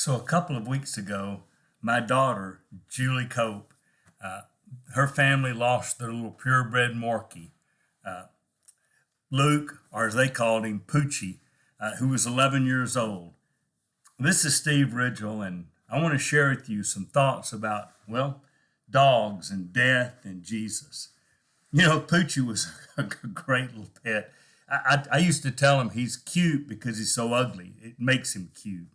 So a couple of weeks ago, my daughter, Julie Cope, uh, her family lost their little purebred Morkie, Luke, or as they called him, Poochie, who was 11 years old. This is Steve Ridgel, and I want to share with you some thoughts about, well, dogs and death and Jesus. You know, Poochie was a great little pet. I used to tell him he's cute because he's so ugly. It makes him cute.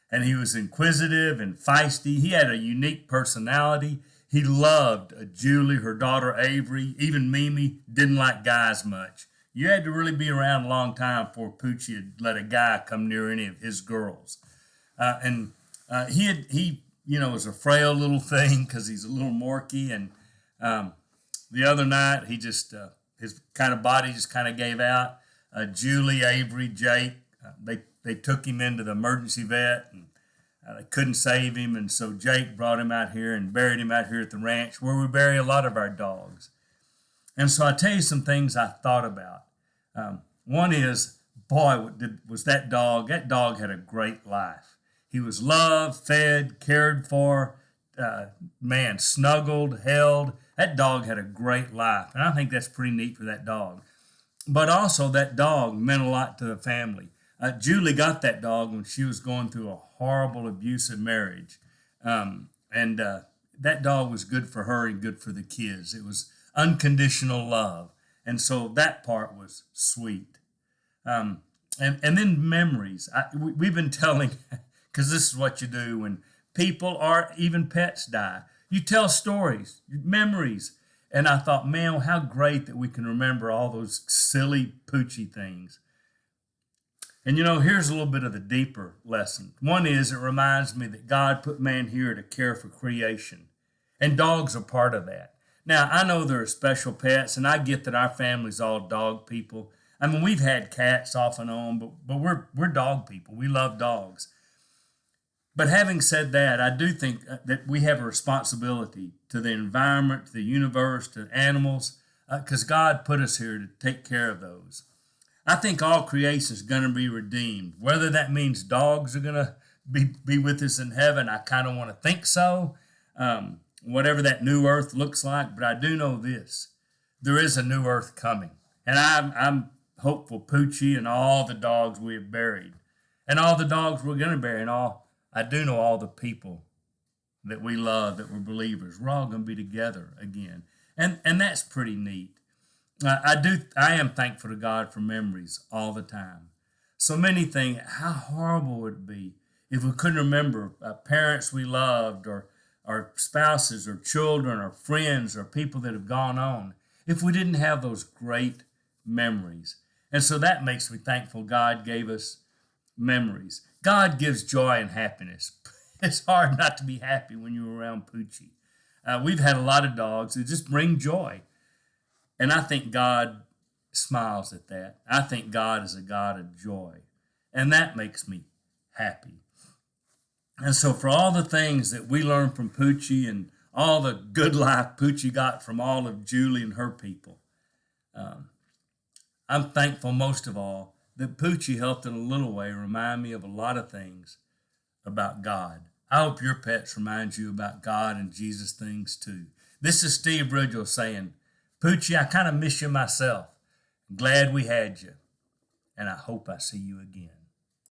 And he was inquisitive and feisty. He had a unique personality. He loved Julie, her daughter Avery, even Mimi, didn't like guys much. You had to really be around a long time before Poochie would let a guy come near any of his girls. He was a frail little thing because he's a little morky. And the other night, his kind of body just kind of gave out. Julie, Avery, Jake, they took him into the emergency vet, and they couldn't save him. And so Jake brought him out here and buried him out here at the ranch where we bury a lot of our dogs. And so I tell you some things I thought about. One is, boy, was that dog had a great life. He was loved, fed, cared for, snuggled, held. That dog had a great life. And I think that's pretty neat for that dog. But also that dog meant a lot to the family. Julie got that dog when she was going through a horrible abusive marriage. That dog was good for her and good for the kids. It was unconditional love. And so that part was sweet. And then memories. We've been telling, because this is what you do when people or even pets die. You tell stories, memories. And I thought, man, how great that we can remember all those silly Poochie things. And here's a little bit of the deeper lesson. One is it reminds me that God put man here to care for creation. And dogs are part of that. Now, I know there are special pets, and I get that our family's all dog people. I mean, we've had cats off and on, but we're dog people. We love dogs. But having said that, I do think that we have a responsibility to the environment, to the universe, to animals, because God put us here to take care of those. I think all creation is going to be redeemed. Whether that means dogs are going to be with us in heaven, I kind of want to think so. Whatever that new earth looks like, but I do know this. There is a new earth coming. And I'm hopeful Poochie and all the dogs we have buried and all the dogs we're going to bury and I do know all the people that we love, that we're believers. We're all going to be together again. And that's pretty neat. I am thankful to God for memories all the time. So many things, how horrible would it be if we couldn't remember parents we loved or spouses or children or friends or people that have gone on, if we didn't have those great memories. And so that makes me thankful God gave us memories. God gives joy and happiness. It's hard not to be happy when you're around Poochie. We've had a lot of dogs that just bring joy. And I think God smiles at that. I think God is a God of joy. And that makes me happy. And so for all the things that we learned from Poochie and all the good life Poochie got from all of Julie and her people, I'm thankful most of all that Poochie helped in a little way remind me of a lot of things about God. I hope your pets remind you about God and Jesus things too. This is Steve Ridgel saying, Poochie, I kind of miss you myself. Glad we had you. And I hope I see you again.